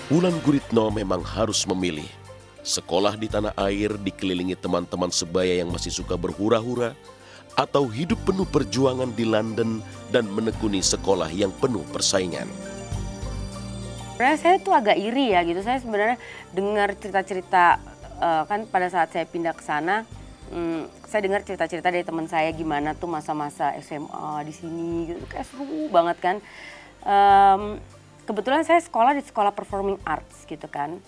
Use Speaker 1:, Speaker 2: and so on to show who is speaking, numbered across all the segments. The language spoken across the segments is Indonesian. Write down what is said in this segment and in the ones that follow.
Speaker 1: Wulan Guritno memang harus memilih. Sekolah di tanah air dikelilingi teman-teman sebaya yang masih suka berhura-hura, atau hidup penuh perjuangan di London dan menekuni sekolah yang penuh persaingan.
Speaker 2: Sebenarnya saya tuh agak iri ya gitu, saya sebenarnya dengar cerita-cerita kan pada saat saya pindah ke sana, saya dengar cerita-cerita dari teman saya gimana tuh masa-masa SMA di sini gitu, kayak seru banget kan. Kebetulan saya sekolah di sekolah performing arts gitu kan.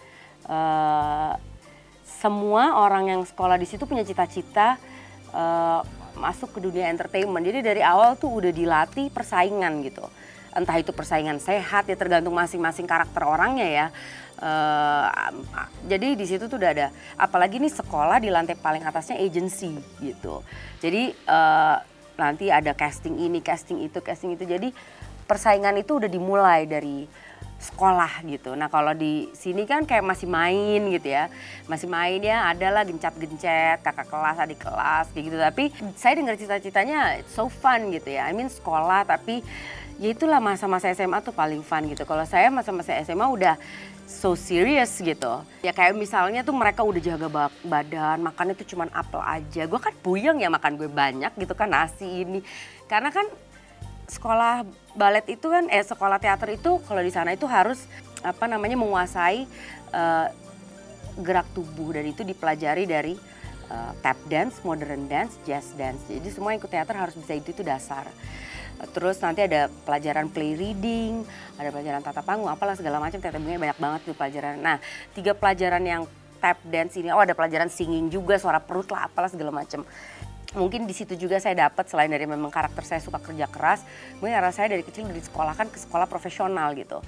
Speaker 2: Semua orang yang sekolah di situ punya cita-cita masuk ke dunia entertainment. Jadi dari awal tuh udah dilatih persaingan gitu. Entah itu persaingan sehat ya tergantung masing-masing karakter orangnya ya. Jadi di situ tuh udah ada, apalagi nih sekolah di lantai paling atasnya agency gitu. Jadi nanti ada casting ini, casting itu, casting itu. Jadi persaingan itu udah dimulai dari sekolah gitu. Nah kalau di sini kan kayak masih main gitu ya. Masih main ya, adalah gencet-gencet, kakak kelas, adik kelas kayak gitu. Tapi saya dengar cita-citanya so fun gitu ya. I mean sekolah tapi ya itulah masa-masa SMA tuh paling fun gitu. Kalau saya masa-masa SMA udah so serious gitu. Ya kayak misalnya tuh mereka udah jaga badan, makannya tuh cuman apel aja. Gue kan puyeng ya makan gue banyak gitu kan nasi ini. Karena kan sekolah balet itu kan, sekolah teater itu kalau di sana itu harus menguasai gerak tubuh dan itu dipelajari dari tap dance, modern dance, jazz dance. Jadi semua yang ikut teater harus bisa itu dasar. Terus nanti ada pelajaran play reading, ada pelajaran tata panggung, apalah segala macam, teaternya banyak banget tuh pelajaran. Nah 3 pelajaran yang tap dance ini, ada pelajaran singing juga, suara perut lah, apalah segala macam. Mungkin di situ juga saya dapat selain dari memang karakter saya suka kerja keras, mungkin karena saya dari kecil disekolahkan ke sekolah profesional gitu.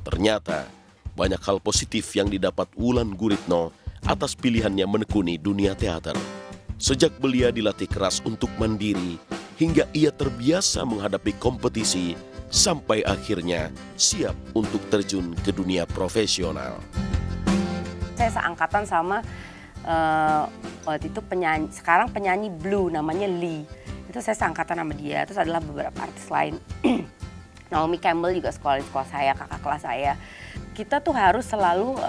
Speaker 1: Ternyata banyak hal positif yang didapat Wulan Guritno atas pilihannya menekuni dunia teater. Sejak belia dilatih keras untuk mandiri, hingga ia terbiasa menghadapi kompetisi, sampai akhirnya siap untuk terjun ke dunia profesional.
Speaker 2: Saya seangkatan sama waktu itu sekarang penyanyi Blue namanya Lee. Itu saya seangkatan sama dia, terus adalah beberapa artis lain. Naomi Campbell juga sekolah di sekolah saya, kakak kelas saya. Kita tuh harus selalu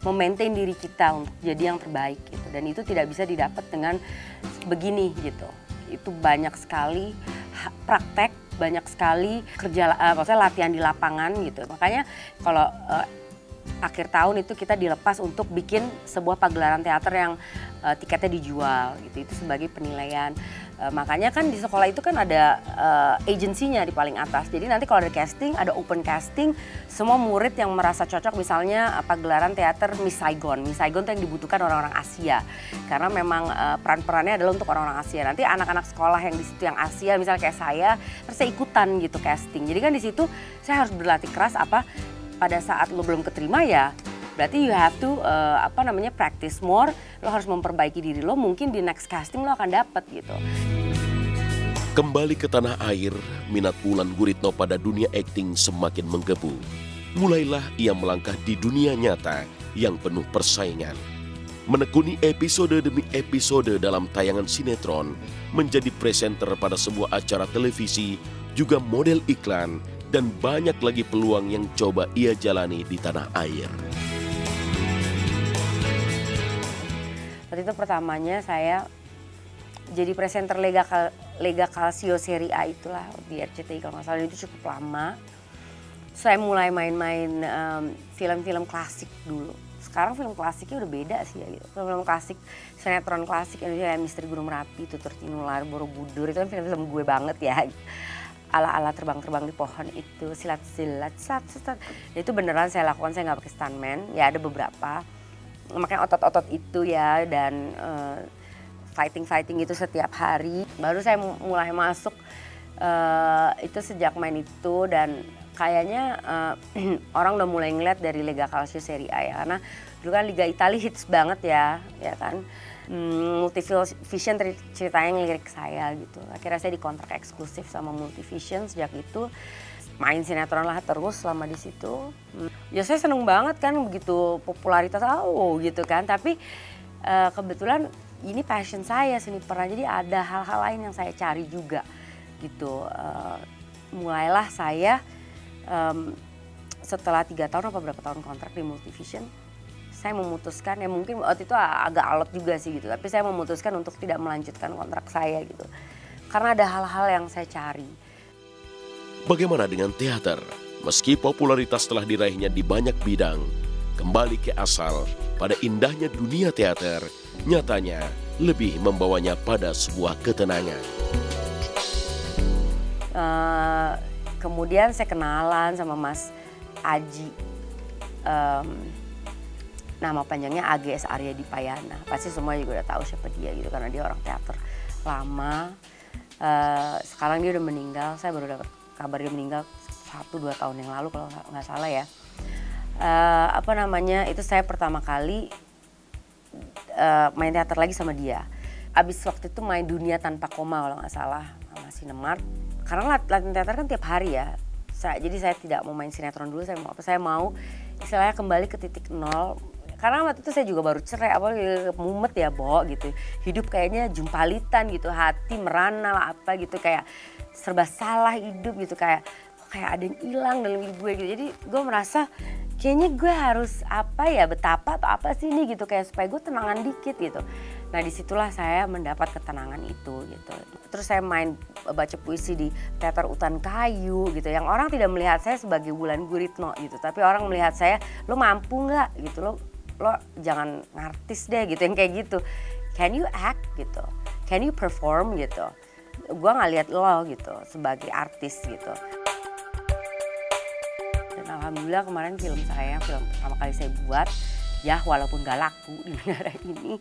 Speaker 2: memaintain diri kita untuk jadi yang terbaik gitu. Dan itu tidak bisa didapat dengan begini gitu. Itu banyak sekali praktek, banyak sekali maksudnya latihan di lapangan gitu. Makanya kalau akhir tahun itu kita dilepas untuk bikin sebuah pagelaran teater yang tiketnya dijual gitu. Itu sebagai penilaian. Makanya kan di sekolah itu kan ada agensinya di paling atas. Jadi nanti kalau ada casting, ada open casting, semua murid yang merasa cocok misalnya pagelaran teater Miss Saigon. Miss Saigon itu yang dibutuhkan orang-orang Asia. Karena memang peran-perannya adalah untuk orang-orang Asia. Nanti anak-anak sekolah yang di situ yang Asia misalnya kayak saya, terus saya ikutan gitu casting. Jadi kan di situ saya harus berlatih keras pada saat lo belum keterima ya berarti you have to practice more, lo harus memperbaiki diri lo, mungkin di next casting lo akan dapet gitu.
Speaker 1: Kembali ke tanah air, minat Wulan Guritno pada dunia akting semakin menggebu. Mulailah ia melangkah di dunia nyata yang penuh persaingan. Menekuni episode demi episode dalam tayangan sinetron, menjadi presenter pada sebuah acara televisi, juga model iklan, dan banyak lagi peluang yang coba ia jalani di tanah air.
Speaker 2: Waktu itu pertamanya saya jadi presenter Lega Calcio Serie A itulah di RCTI kalau nggak salah, itu cukup lama. Saya mulai main-main film-film klasik dulu. Sekarang film klasiknya udah beda sih ya gitu. Film klasik, sinetron klasik Indonesia kayak Misteri Gunung Merapi, Tutur Tinular, Borobudur, itu kan film-film gue banget ya. Ala-ala terbang-terbang di pohon itu, silat-silat, sat. Itu beneran saya lakukan, saya nggak pakai stuntman. Ya ada beberapa. Makanya otot-otot itu ya dan fighting itu setiap hari. Baru saya mulai masuk itu sejak main itu dan kayaknya orang udah mulai ngeliat dari Lega Calcio Serie A ya. Karena dulu kan Liga Italia hits banget ya kan. Multivision ceritanya ngelirik saya gitu. Akhirnya saya dikontrak eksklusif sama Multivision sejak itu. Main sinetron lah terus selama di situ. Ya saya seneng banget kan begitu popularitas gitu kan. Tapi kebetulan ini passion saya seni peran. Jadi ada hal-hal lain yang saya cari juga gitu. Mulailah saya setelah 3 tahun apa berapa tahun kontrak di Multivision, saya memutuskan, ya mungkin waktu itu agak alot juga sih gitu, tapi saya memutuskan untuk tidak melanjutkan kontrak saya gitu. Karena ada hal-hal yang saya cari.
Speaker 1: Bagaimana dengan teater? Meski popularitas telah diraihnya di banyak bidang, kembali ke asal pada indahnya dunia teater, nyatanya lebih membawanya pada sebuah ketenangan.
Speaker 2: Kemudian saya kenalan sama Mas Aji. Nama panjangnya AGS Arya Dipayana. Pasti semua juga udah tahu siapa dia gitu karena dia orang teater lama. Sekarang dia udah meninggal. Saya baru dapat kabar dia meninggal 1-2 tahun yang lalu kalau nggak salah ya. Itu saya pertama kali main teater lagi sama dia. Abis waktu itu main Dunia Tanpa Koma kalau nggak salah sama Sinemart. Karena latihan teater kan tiap hari ya. Jadi saya tidak mau main sinetron dulu. Saya mau istilahnya kembali ke titik nol. Karena waktu itu saya juga baru cerai, mumet ya Bo gitu. Hidup kayaknya jumpalitan gitu, hati merana lah apa gitu, kayak serba salah hidup gitu, kayak ada yang hilang dalam hidup gue gitu. Jadi gue merasa kayaknya gue harus betapa atau apa sih ini gitu, kayak supaya gue tenangan dikit gitu. Nah disitulah saya mendapat ketenangan itu gitu. Terus saya baca puisi di Teater Utan Kayu gitu, yang orang tidak melihat saya sebagai Wulan Guritno gitu, tapi orang melihat saya, lo mampu nggak gitu, lo jangan ngartis deh gitu, yang kayak gitu. Can you act gitu, can you perform gitu. Gue nggak lihat lo gitu sebagai artis gitu. Dan alhamdulillah kemarin film pertama kali saya buat, ya walaupun gak laku di negara ini.